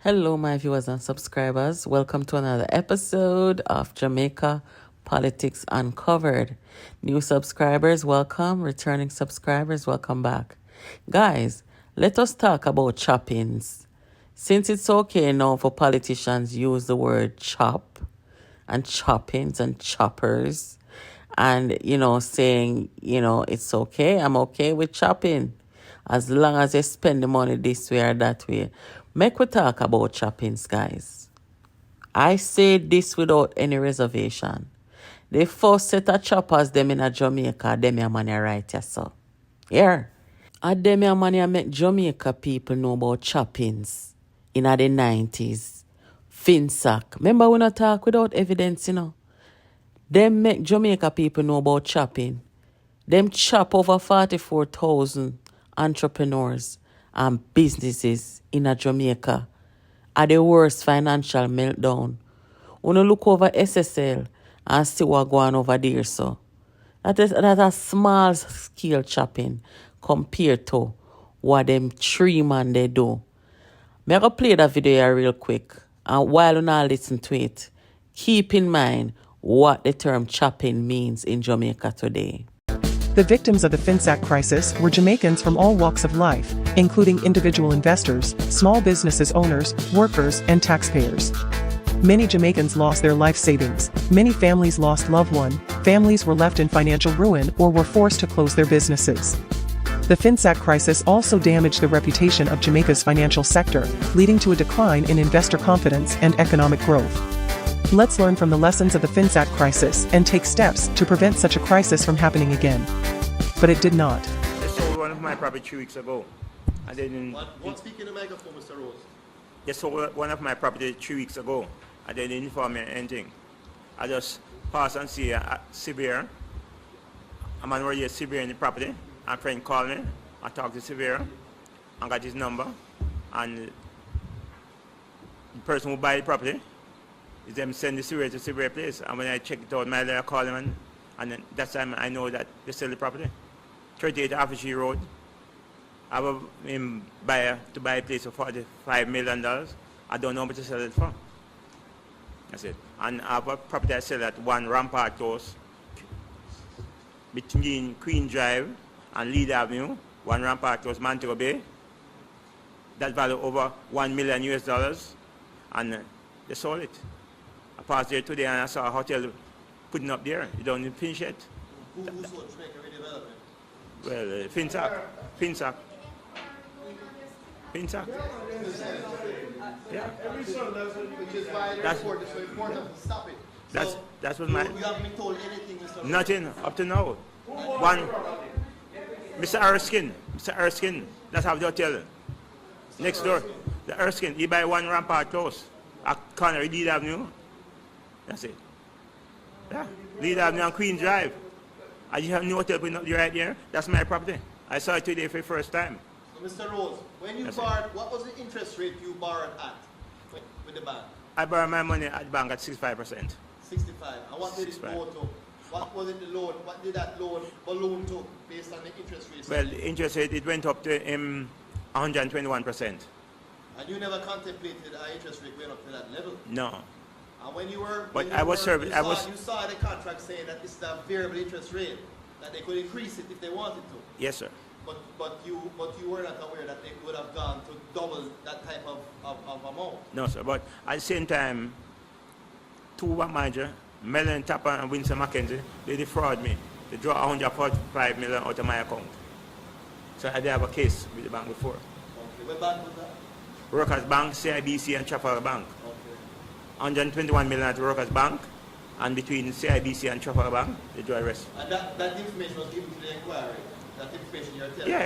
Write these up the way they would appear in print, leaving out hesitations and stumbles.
Hello, my viewers and subscribers. Welcome to another episode of Jamaica Politics Uncovered. New subscribers, welcome. Returning subscribers, welcome back. Guys, let us talk about choppings. Since it's okay now for politicians use the word chop and choppings and choppers and, saying, it's okay. I'm okay with chopping as long as they spend the money this way or that way. Make we talk about Choppinz, guys. I say this without any reservation. The first set of choppers them in a Jamaica, them your money right here, so. Here. And them your money make Jamaica people know about Choppinz in the 90s. Finsack. Remember we not talk without evidence, Them make Jamaica people know about chopping. Them chop over 44,000 entrepreneurs and businesses in a Jamaica are the worst financial meltdown. When you look over SSL and see what going over there, so that is a small scale chopping compared to what them 3 man they do. I'm going to play that video here real quick, and while you not listen to it, keep in mind what the term chopping means in Jamaica today. The victims of the FinSac crisis were Jamaicans from all walks of life, including individual investors, small businesses owners, workers, and taxpayers. Many Jamaicans lost their life savings, many families lost loved ones, families were left in financial ruin or were forced to close their businesses. The FinSac crisis also damaged the reputation of Jamaica's financial sector, leading to a decline in investor confidence and economic growth. Let's learn from the lessons of the FinSac crisis and take steps to prevent such a crisis from happening again. But it did not. They sold one of my property 3 weeks ago. And they didn't. What speaking the microphone, Mr. Rose? They sold one of my property 3 weeks ago. And they didn't inform me anything. I just pass and see Severe. I'm on already Severe in the property. A friend called me. I talked to Severe and got his number. And the person who buy the property, is them send the Severe to Severe place. And when I check it out, my lawyer called him and then that time I know that they sell the property. 38 Office Road. I have him buyer to buy a place for $45 million. I don't know how much to sell it for. That's it. And I have a property I sell at 1 Rampart Close between Queen Drive and Lead Avenue, 1 Rampart Close, Montego Bay. That value over $1 million US. And they sold it. I passed there today and I saw a hotel putting up there. You don't even finish it. Who sold Jamaica Redevelopment? Well, FinSac. Yeah. Which is why the report is so important to stop it. That's what my. You haven't been told anything, Mr. Rose? Nothing up to now. One, Mr. Erskine, that's how the hotel. Next door, the Erskine, he buy 1 Rampart Close, at corner of Lead Avenue. That's it. Yeah, Lead Avenue and Queen Drive. I just have no hotel putting up right here. That's my property. I saw it today for the first time. So, Mr. Rose, when you borrowed, what was the interest rate you borrowed at with the bank? I borrowed my money at the bank at 65%. 65. And what did it go to? What was it the loan? What did that loan balloon to based on the interest rate? Well, the interest rate, it went up to 121%. And you never contemplated our interest rate went up to that level? No. And when you were, But I was serving. You saw the contract saying that this is a variable interest rate, that they could increase it if they wanted to. Yes, sir. But you were not aware that they would have gone to double that type of amount. No, sir. But at the same time, 2 bank managers, Melon Tapper and Winston Mackenzie, they defraud me. They draw $145 million out of my account. So I did have a case with the bank before. Okay. What bank was that? Workers Bank, CIBC, and Trafalgar Bank. Okay. $121 million at Workers Bank, and between CIBC and Trafalgar Bank, they draw the rest. And that information was given to the inquiry? That information you're telling Yeah, us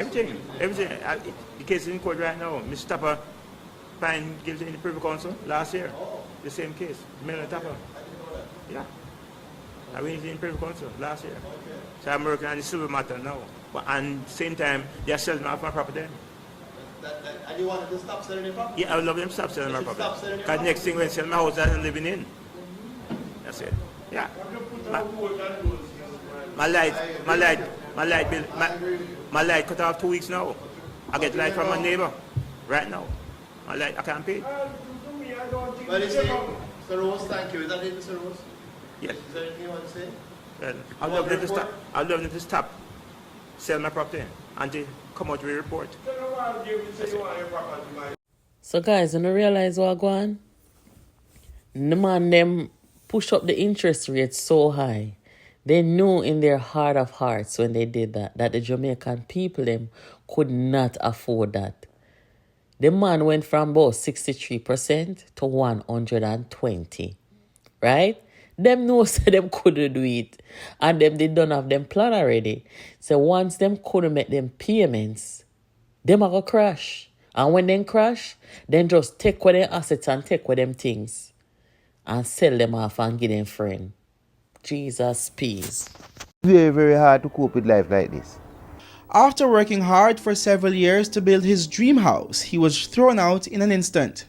everything. The case is in court right now. Mr. Tapper found guilty in the Privy Council last year. Oh. The same case, Melon Tapper. I didn't know that. Yeah. I went in Privy Council last year. Okay. So I'm working on the civil matter now. But at the same time, they're selling off my property. And you wanted to stop selling your property? Yeah, I would love them to stop selling my They should stop property. selling your Because next thing when sell my house that I'm living in. That's it. Yeah. My light cut off 2 weeks now. I get light from my neighbor right now. I can't pay. Well, you say, Mr. Rose, thank you. Is that it, Mr. Rose? Yes. Is there anything you want to say? Well, I'd love them to stop, sell my property, and to come out with a report. So guys, when you realize what going on, the man them push up the interest rate so high. They knew in their heart of hearts when they did that the Jamaican people them could not afford that. The man went from about 63% to 120, right? Them know so them couldn't do it. And them they don't have them plan already. So once them couldn't make them payments, them are gonna crash. And when they crash, then just take away their assets and take away them things and sell them off and give them friend. Jesus peace. Very, very hard to cope with life like this. After working hard for several years to build his dream house, he was thrown out in an instant,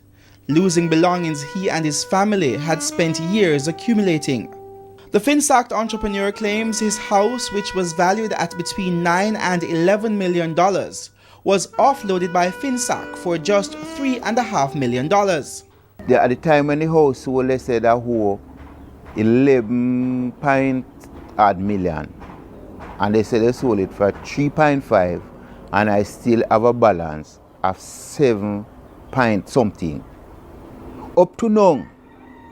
losing belongings he and his family had spent years accumulating. The Finsacked entrepreneur claims his house, which was valued at between $9 and $11 million, was offloaded by Finsack for just $3.5 million. At the time when the house sold, they said that whole 11 point odd million. And they said they sold it for 3.5, and I still have a balance of 7 point something. Up to now,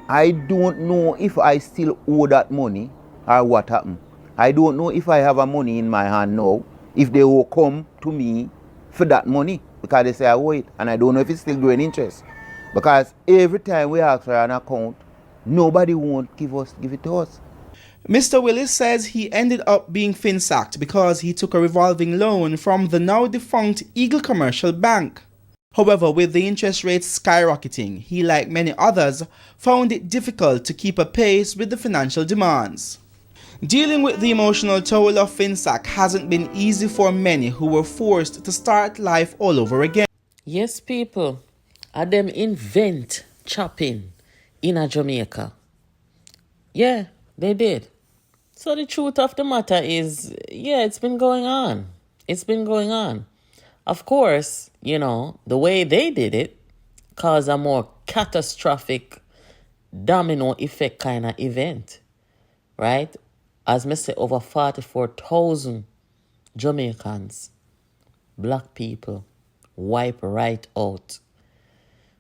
I don't know if I still owe that money or what happened. I don't know if I have a money in my hand now, if they will come to me for that money, because they say I owe it, and I don't know if it's still growing interest. Because every time we ask for an account, nobody won't give it to us. Mr. Willis says he ended up being Finsacked because he took a revolving loan from the now defunct Eagle Commercial Bank. However, with the interest rates skyrocketing, he, like many others, found it difficult to keep a pace with the financial demands. Dealing with the emotional toll of Finsack hasn't been easy for many who were forced to start life all over again. Yes, people. And them invent chopping in a Jamaica. Yeah, they did. So the truth of the matter is, yeah, it's been going on. It's been going on. Of course, the way they did it caused a more catastrophic domino effect kind of event, right? As I say, over 44,000 Jamaicans, black people, wipe right out.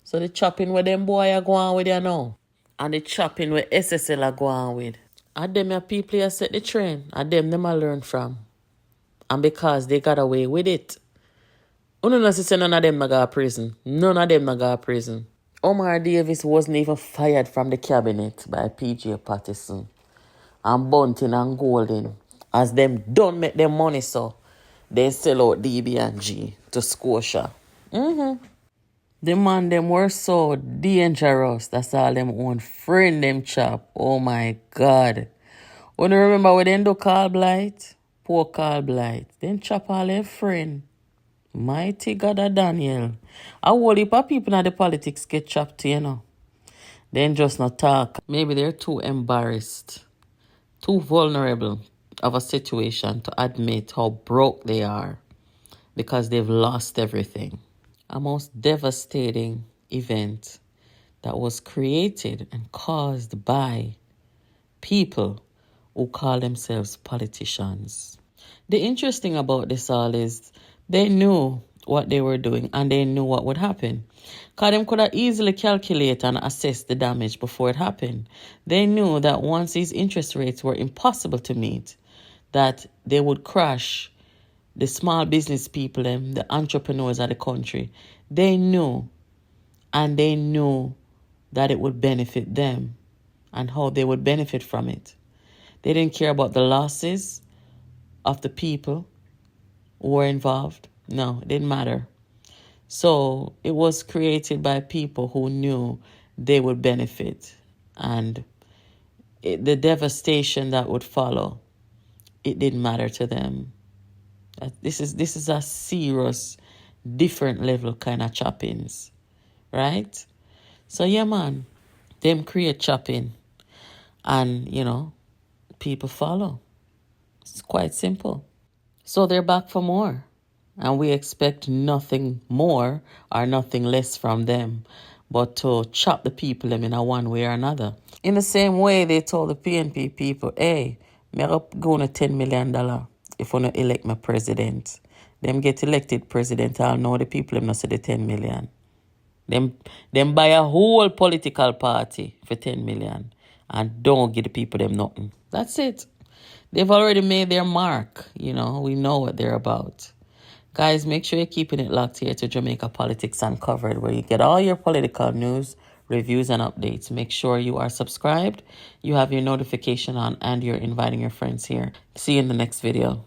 So the chopping where them boy are going with you now, and the chopping where SSL are going with, and them your people here set the train, and them I learn from. And because they got away with it. You know, say none of them not go to prison. None of them not go to prison. Omar Davis wasn't even fired from the cabinet by PJ Patterson and Bunting and Golden. As them don't make them money, so they sell out DB&G to Scotia. The man them were so dangerous. That's all them own friend them chop. Oh my God. When you remember when they do Carl Blight? Poor Carl Blight. Them chop all their friend. Mighty God of Daniel. A whole heap of people in the politics get chopped, They just not talk. Maybe they're too embarrassed, too vulnerable of a situation to admit how broke they are because they've lost everything. A most devastating event that was created and caused by people who call themselves politicians. The interesting about this all is they knew what they were doing and they knew what would happen. Because they could have easily calculate and assess the damage before it happened. They knew that once these interest rates were impossible to meet, that they would crush the small business people, the entrepreneurs of the country. They knew, and they knew that it would benefit them and how they would benefit from it. They didn't care about the losses of the people who were involved. No, it didn't matter. So it was created by people who knew they would benefit. And the devastation that would follow, it didn't matter to them. This is a serious, different level kind of choppings, right? So yeah, man, them create chopping and, people follow. It's quite simple. So they're back for more. And we expect nothing more or nothing less from them but to chop the people them in a one way or another. In the same way, they told the PNP people, hey, me up going to $10 million if you not elect my president. Them get elected president, I'll know the people them not say the 10 million. Them buy a whole political party for 10 million and don't give the people them nothing. That's it. They've already made their mark. We know what they're about. Guys, make sure you're keeping it locked here to Jamaica Politics Uncovered, where you get all your political news, reviews, and updates. Make sure you are subscribed, you have your notification on, and you're inviting your friends here. See you in the next video.